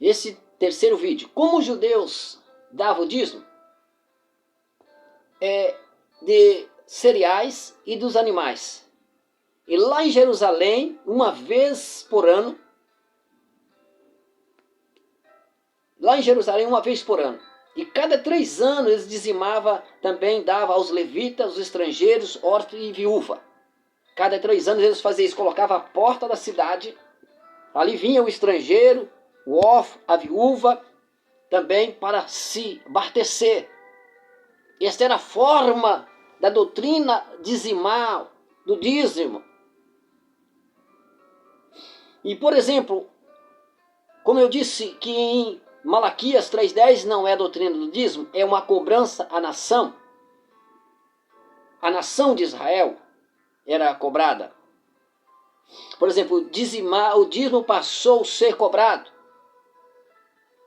esse terceiro vídeo. Como os judeus davam o dízimo? De cereais e dos animais. E lá em Jerusalém, uma vez por ano, e cada 3 anos eles dizimavam, também dava aos levitas, os estrangeiros, órfãos e viúva. Cada 3 anos eles faziam isso, colocavam a porta da cidade, ali vinha o estrangeiro, o órfão, a viúva, também para se abastecer. Esta era a forma da doutrina dizimal, do dízimo. E, por exemplo, como eu disse que em Malaquias 3,10 não é a doutrina do dízimo, é uma cobrança à nação. A nação de Israel era cobrada. Por exemplo, o dízimo passou a ser cobrado.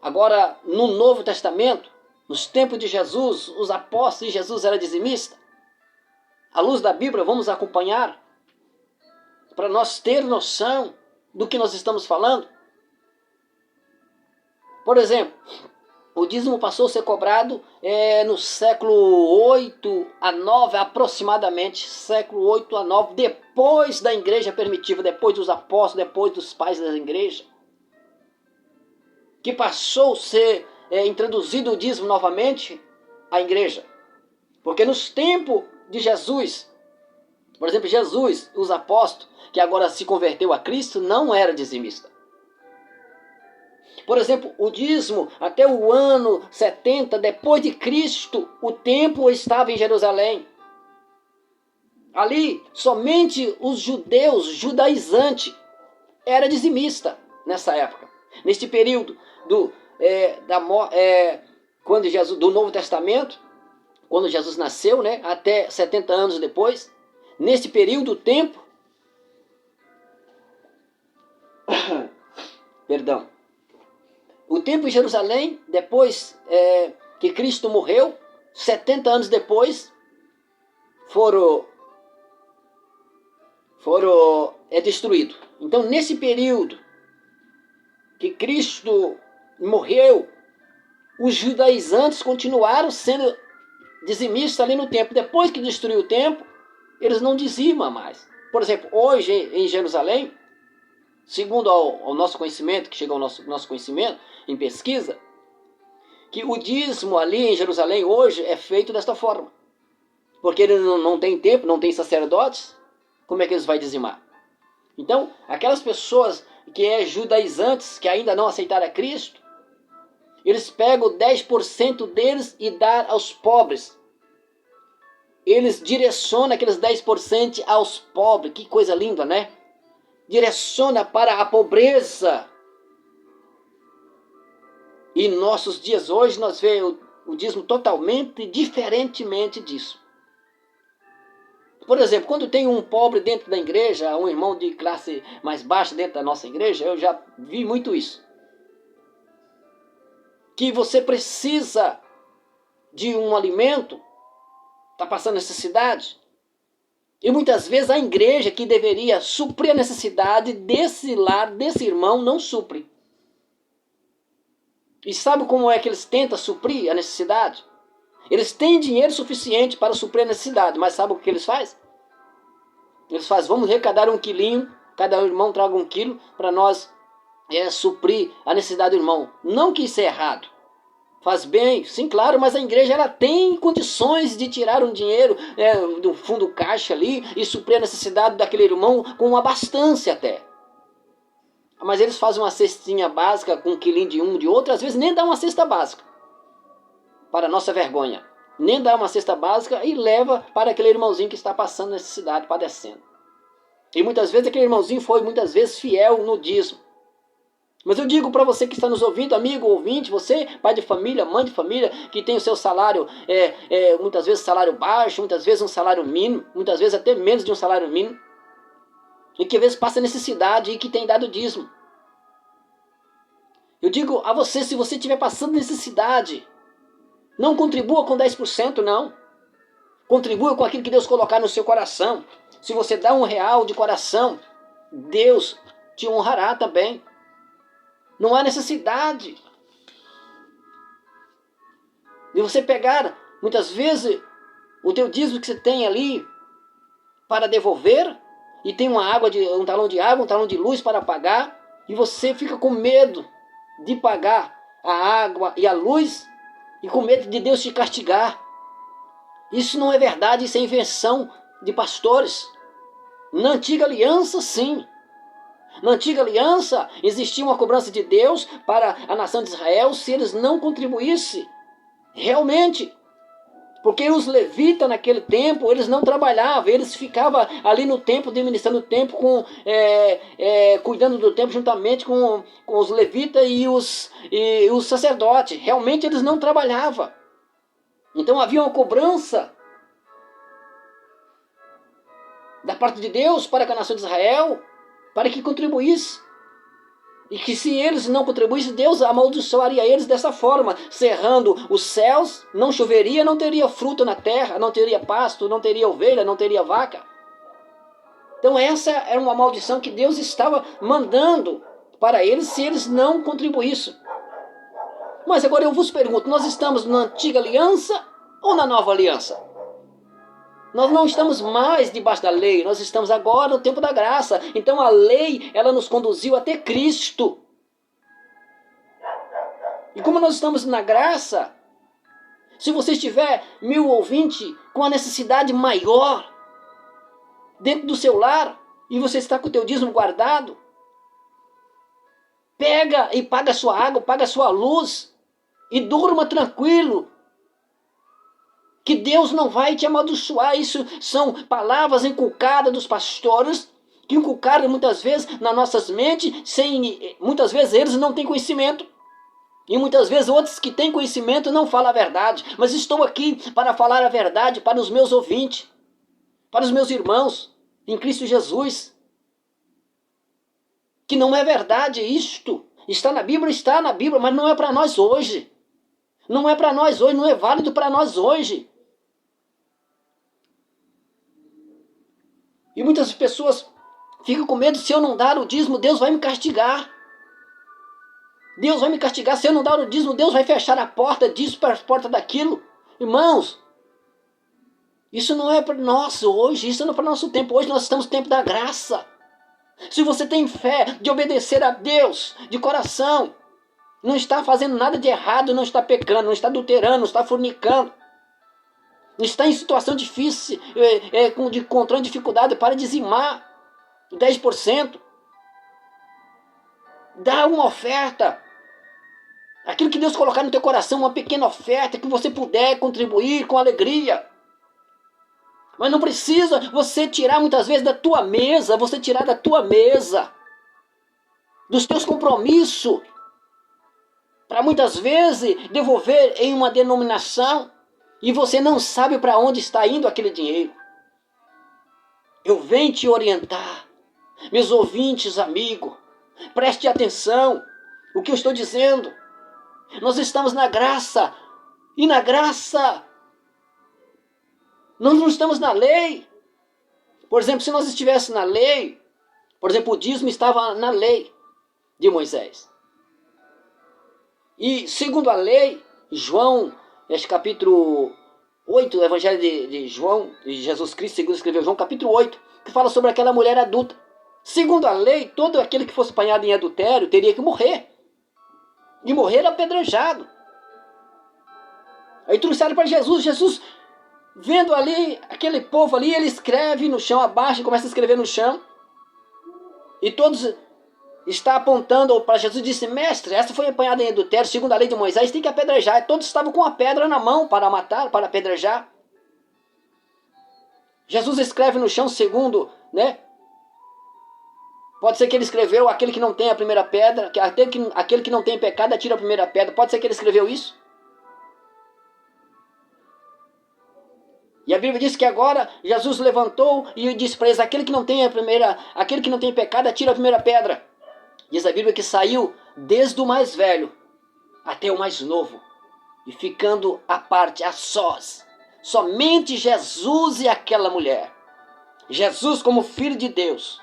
Agora, no Novo Testamento, nos tempos de Jesus, os apóstolos de Jesus eram dizimistas. À luz da Bíblia, vamos acompanhar para nós ter noção do que nós estamos falando. Por exemplo, o dízimo passou a ser cobrado no século 8 a 9, aproximadamente, século 8 a 9, depois da igreja primitiva, depois dos apóstolos, depois dos pais da igreja, que passou a ser introduzido o dízimo novamente à igreja. Porque nos tempos de Jesus, por exemplo, Jesus, os apóstolos, que agora se converteu a Cristo, não era dizimista. Por exemplo, o dízimo, até o ano 70 depois de Cristo, o templo estava em Jerusalém. Ali, somente os judeus, judaizantes, era dizimista nessa época. Neste período quando Jesus, do Novo Testamento, quando Jesus nasceu, né, até 70 anos depois, neste período, o tempo, perdão, o tempo em Jerusalém, depois que Cristo morreu, 70 anos depois, é destruído. Então, nesse período que Cristo morreu, os judaizantes continuaram sendo dizimistas ali no templo. Depois que destruiu o templo, eles não dizimam mais. Por exemplo, hoje em Jerusalém, segundo ao nosso conhecimento, que chega ao nosso conhecimento em pesquisa, que o dízimo ali em Jerusalém hoje é feito desta forma. Porque ele não tem templo, não tem sacerdotes, como é que eles vão dizimar? Então, aquelas pessoas que judaizantes, que ainda não aceitaram a Cristo, eles pegam 10% deles e dão aos pobres. Eles direcionam aqueles 10% aos pobres. Que coisa linda, né? Direciona para a pobreza. E em nossos dias hoje nós vemos o dízimo totalmente diferentemente disso. Por exemplo, quando tem um pobre dentro da igreja, um irmão de classe mais baixa dentro da nossa igreja, eu já vi muito isso. Que você precisa de um alimento, está passando necessidade, e muitas vezes a igreja que deveria suprir a necessidade desse lar, desse irmão, não supre. E sabe como é que eles tentam suprir a necessidade? Eles têm dinheiro suficiente para suprir a necessidade, mas sabe o que eles fazem? Eles fazem, vamos arrecadar 1 quilinho, cada irmão traga 1 quilo para nós suprir a necessidade do irmão. Não que isso é errado. Faz bem, sim, claro, mas a igreja ela tem condições de tirar um dinheiro do fundo caixa ali e suprir a necessidade daquele irmão com uma abastança até. Mas eles fazem uma cestinha básica com 1 quilinho de um, de outro, às vezes nem dá uma cesta básica. Para nossa vergonha. Nem dá uma cesta básica e leva para aquele irmãozinho que está passando necessidade, padecendo. E muitas vezes aquele irmãozinho foi muitas vezes fiel no dízimo. Mas eu digo para você que está nos ouvindo, amigo, ouvinte, você, pai de família, mãe de família, que tem o seu salário, muitas vezes salário baixo, muitas vezes um salário mínimo, muitas vezes até menos de um salário mínimo, e que às vezes passa necessidade e que tem dado dízimo. Eu digo a você, se você estiver passando necessidade, não contribua com 10%, não. Contribua com aquilo que Deus colocar no seu coração. Se você dá R$1 de coração, Deus te honrará também. Não há necessidade de você pegar, muitas vezes, o teu dízimo que você tem ali para devolver, e tem um talão de água, um talão de luz para pagar, e você fica com medo de pagar a água e a luz, e com medo de Deus te castigar. Isso não é verdade, isso é invenção de pastores. Na antiga aliança, sim. Na antiga aliança, existia uma cobrança de Deus para a nação de Israel se eles não contribuíssem. Realmente. Porque os levitas naquele tempo, eles não trabalhavam, eles ficavam ali no templo, administrando o templo, cuidando do templo juntamente com os levitas e os sacerdotes. Realmente eles não trabalhavam. Então havia uma cobrança da parte de Deus para com a nação de Israel, para que contribuísse. E que se eles não contribuíssem, Deus amaldiçoaria eles dessa forma, cerrando os céus, não choveria, não teria fruto na terra, não teria pasto, não teria ovelha, não teria vaca. Então essa era uma maldição que Deus estava mandando para eles se eles não contribuíssem. Mas agora eu vos pergunto, nós estamos na antiga aliança ou na nova aliança? Nós não estamos mais debaixo da lei, nós estamos agora no tempo da graça. Então a lei, ela nos conduziu até Cristo. E como nós estamos na graça, se você estiver 1000 ou 20 com a necessidade maior dentro do seu lar, e você está com o teu dízimo guardado, pega e paga a sua água, paga a sua luz, e durma tranquilo, que Deus não vai te amaldiçoar. Isso são palavras inculcadas dos pastores, que inculcaram muitas vezes nas nossas mentes, muitas vezes eles não têm conhecimento, e muitas vezes outros que têm conhecimento não falam a verdade. Mas estou aqui para falar a verdade para os meus ouvintes, para os meus irmãos em Cristo Jesus, que não é verdade isto. Está na Bíblia, mas não é para nós hoje. Não é para nós hoje, não é válido para nós hoje. E muitas pessoas ficam com medo, se eu não dar o dízimo, Deus vai me castigar. Deus vai me castigar, se eu não dar o dízimo, Deus vai fechar a porta disso para a porta daquilo. Irmãos, isso não é para nós hoje, isso não é para nosso tempo. Hoje nós estamos no tempo da graça. Se você tem fé de obedecer a Deus de coração, não está fazendo nada de errado, não está pecando, não está adulterando, não está fornicando, está em situação difícil, encontrando dificuldade para dizimar 10%. Dá uma oferta. Aquilo que Deus colocar no teu coração, uma pequena oferta que você puder contribuir com alegria. Mas não precisa você tirar muitas vezes da tua mesa, dos teus compromissos, para muitas vezes devolver em uma denominação, e você não sabe para onde está indo aquele dinheiro. Eu venho te orientar, meus ouvintes, amigos, preste atenção o que eu estou dizendo. Nós estamos na graça, e na graça nós não estamos na lei. Por exemplo, se nós estivéssemos na lei, por exemplo, o dízimo estava na lei de Moisés. E segundo a lei, João, neste capítulo 8, do Evangelho de João, de Jesus Cristo, segundo escreveu João, capítulo 8, que fala sobre aquela mulher adulta. Segundo a lei, todo aquele que fosse apanhado em adultério teria que morrer. E morrer apedrejado. Aí trouxeram para Jesus. Jesus, vendo ali, aquele povo ali, ele escreve no chão, abaixa e começa a escrever no chão. E todos está apontando para Jesus e disse: mestre, essa foi apanhada em adultério, segundo a lei de Moisés, tem que apedrejar. E todos estavam com a pedra na mão para matar, para apedrejar. Jesus escreve no chão segundo, pode ser que ele escreveu aquele que não tem a primeira pedra, aquele que não tem pecado atira a primeira pedra. Pode ser que ele escreveu isso. E a Bíblia diz que agora Jesus levantou e disse para eles: aquele que não tem pecado atira a primeira pedra. Diz a Bíblia que saiu desde o mais velho até o mais novo, e ficando à parte, a sós, somente Jesus e aquela mulher. Jesus como Filho de Deus.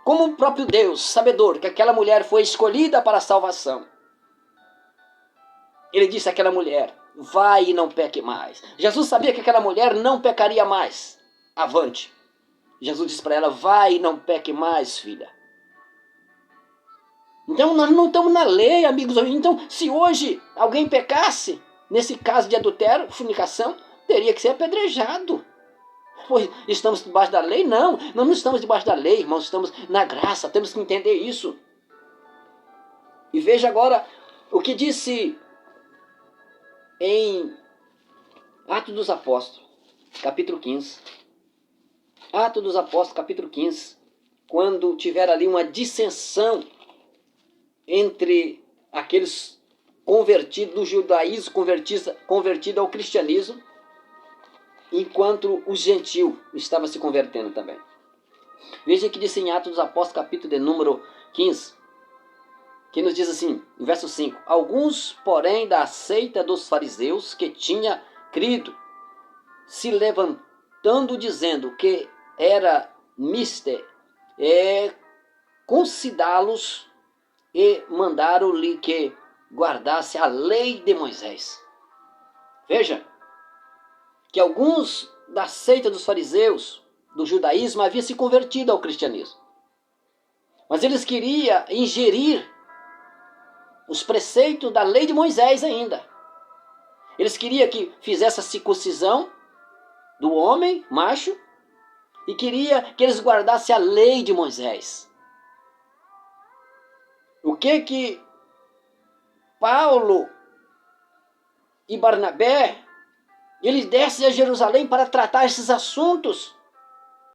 como o próprio Deus, sabedor que aquela mulher foi escolhida para a salvação, ele disse àquela mulher, vai e não peque mais. Jesus sabia que aquela mulher não pecaria mais. Avante. Jesus disse para ela, vai e não peque mais, filha. Então nós não estamos na lei, amigos. Então se hoje alguém pecasse, nesse caso de adultério, fornicação, teria que ser apedrejado. Pois estamos debaixo da lei? Não, nós não estamos debaixo da lei, irmãos, estamos na graça, temos que entender isso. E veja agora o que disse em Atos dos Apóstolos, capítulo 15. Atos dos Apóstolos, capítulo 15, quando tiver ali uma dissensão entre aqueles convertidos do judaísmo, convertido ao cristianismo, enquanto o gentil estava se convertendo também. Veja que diz em Atos dos Apóstolos, capítulo de número 15, que nos diz assim, em verso 5, alguns, porém, da seita dos fariseus que tinha crido, se levantando dizendo que era mister, concidá-los e mandaram-lhe que guardasse a lei de Moisés. Veja, que alguns da seita dos fariseus, do judaísmo, haviam se convertido ao cristianismo. Mas eles queriam ingerir os preceitos da lei de Moisés ainda. Eles queriam que fizesse a circuncisão do homem, macho, e queria que eles guardassem a lei de Moisés. O que Paulo e Barnabé, eles descem a Jerusalém para tratar esses assuntos.